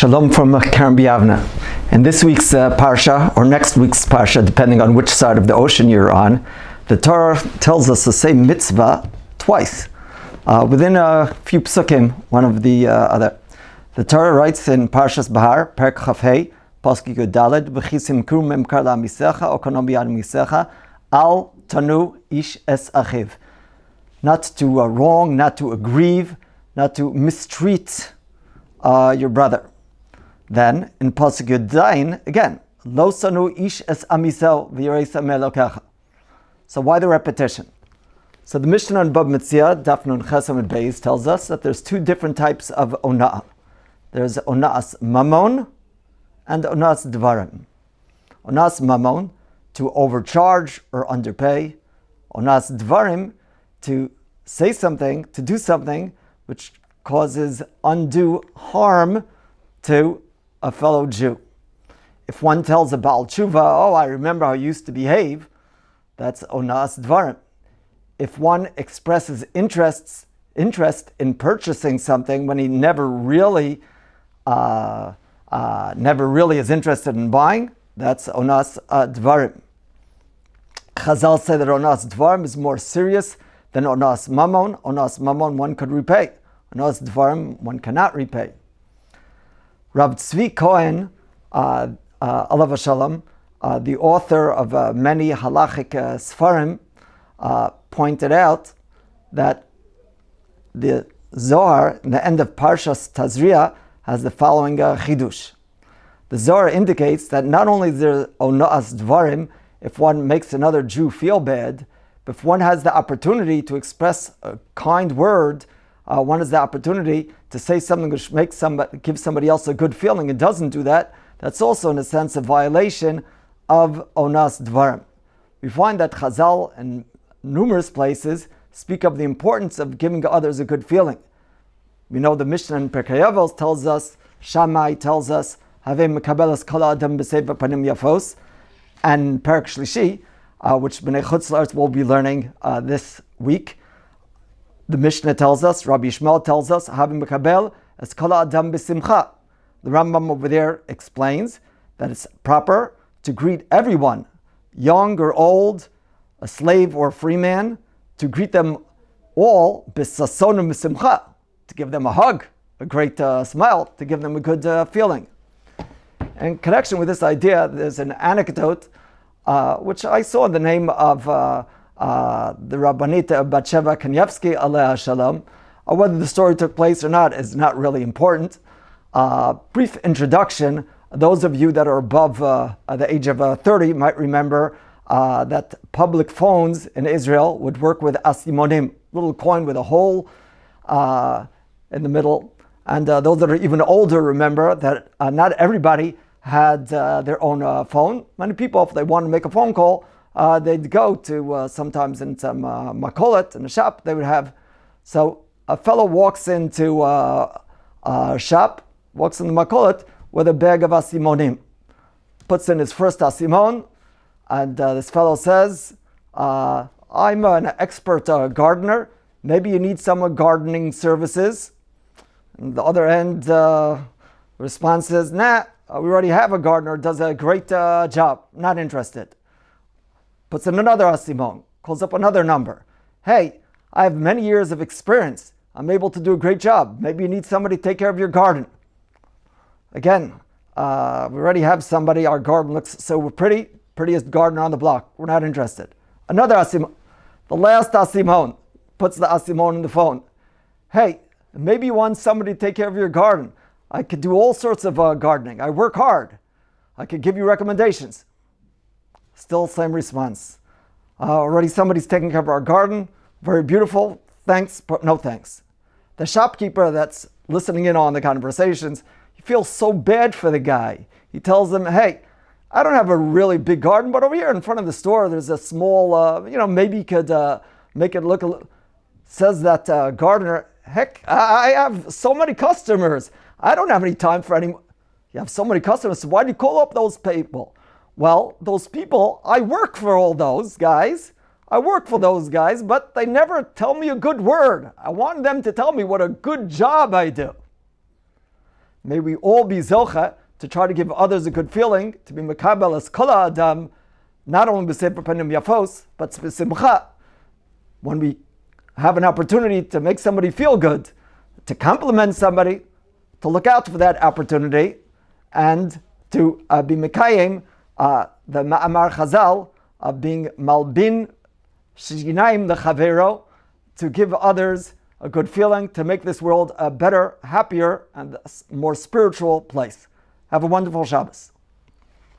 Shalom from Karen Biavna. In this week's parsha, or next week's parsha, depending on which side of the ocean you're on, the Torah tells us the same mitzvah twice, within a few psukim, one of the other. The Torah writes in Parshas Behar, Perek Chafhei, Pasuk Yud Daled, V'chisim kru memkar la'misecha, okonom biyad misecha, al tanu ish es achiv. Not to wrong, not to aggrieve, not to mistreat your brother. Then in Pasuk Yud Zayin, again, lo sanu ish es amisel v'yirei melokecha. So why the repetition? So the Mishnah on Bab Metzia, Daf Nun Ches Amud Beis, tells us that there's two different types of ona'ah. There's ona'as mamon and ona'as dvarim. Ona'as mamon, to overcharge or underpay. Ona'as dvarim, to say something, to do something which causes undue harm to a fellow Jew. If one tells a Baal Tshuva, oh, I remember how you used to behave, that's ona'as dvarim. If one expresses interest in purchasing something when he never really is interested in buying, that's ona'as dvarim. Chazal say that ona'as dvarim is more serious than ona'as mamon. Ona'as mamon one could repay. Ona'as dvarim one cannot repay. Rav Tzvi Cohen, alav hashalom, the author of many halachic sfarim, pointed out that the Zohar, in the end of Parshas Tazria, has the following chidush. The Zohar indicates that not only is there ona'as dvarim if one makes another Jew feel bad, but if one has the opportunity to express a kind word, one has the opportunity to say something which gives somebody else a good feeling and doesn't do that, that's also in a sense a violation of ona'as dvarim. We find that Chazal in numerous places speak of the importance of giving others a good feeling. We know the Mishnah in Pirkei Avos tells us, Shammai tells us, Havei mekabelas kol adam b'seva panim yafos, and Perek Shlishi, which B'nai Chutz La'aretz will be learning this week. The Mishnah tells us, Rabbi Yishmael tells us, Havei mekabel es kol adam b'simcha. The Rambam over there explains that it's proper to greet everyone, young or old, a slave or a free man, to greet them all b'sasonim b'simcha, to give them a hug, a great smile, to give them a good feeling. In connection with this idea, there's an anecdote which I saw in the name of the Rabbanit Batsheva Kanievsky, alei shalom. Whether the story took place or not is not really important. Brief introduction. Those of you that are above the age of 30 might remember that public phones in Israel would work with asimonim, little coin with a hole in the middle. And those that are even older remember that not everybody had their own phone. Many people, if they wanted to make a phone call, they'd go to sometimes in some makolet, in a shop, they would have. So a fellow walks into a shop, walks in the makolet with a bag of asimonim, puts in his first asimon, and this fellow says, I'm an expert gardener. Maybe you need some gardening services. And the other end, response is, nah, we already have a gardener, does a great job, not interested. Puts in another asimon, calls up another number. Hey, I have many years of experience. I'm able to do a great job. Maybe you need somebody to take care of your garden. Again, we already have somebody, our garden looks so pretty, prettiest gardener on the block. We're not interested. Another asimon, the last asimon, puts the asimon in the phone. Hey, maybe you want somebody to take care of your garden. I could do all sorts of gardening. I work hard. I could give you recommendations. Still same response. Already somebody's taking care of our garden. Very beautiful. Thanks, but no thanks. The shopkeeper that's listening in on the conversations, he feels so bad for the guy. He tells them, hey, I don't have a really big garden, but over here in front of the store, there's a small, maybe you could make it look a little. Says that gardener, heck, I have so many customers. I don't have any time for any. You have so many customers, so why do you call up those people? Well, those people, I work for all those guys. I work for those guys, but they never tell me a good word. I want them to tell me what a good job I do. May we all be zocha to try to give others a good feeling, to be mekabel as kol adam, not only b'sefer panim yafos, but b'simcha. When we have an opportunity to make somebody feel good, to compliment somebody, to look out for that opportunity, and to be mekayim the ma'amar chazal of being malbin shinaim the chavero, to give others a good feeling, to make this world a better, happier, and more spiritual place. Have a wonderful Shabbos.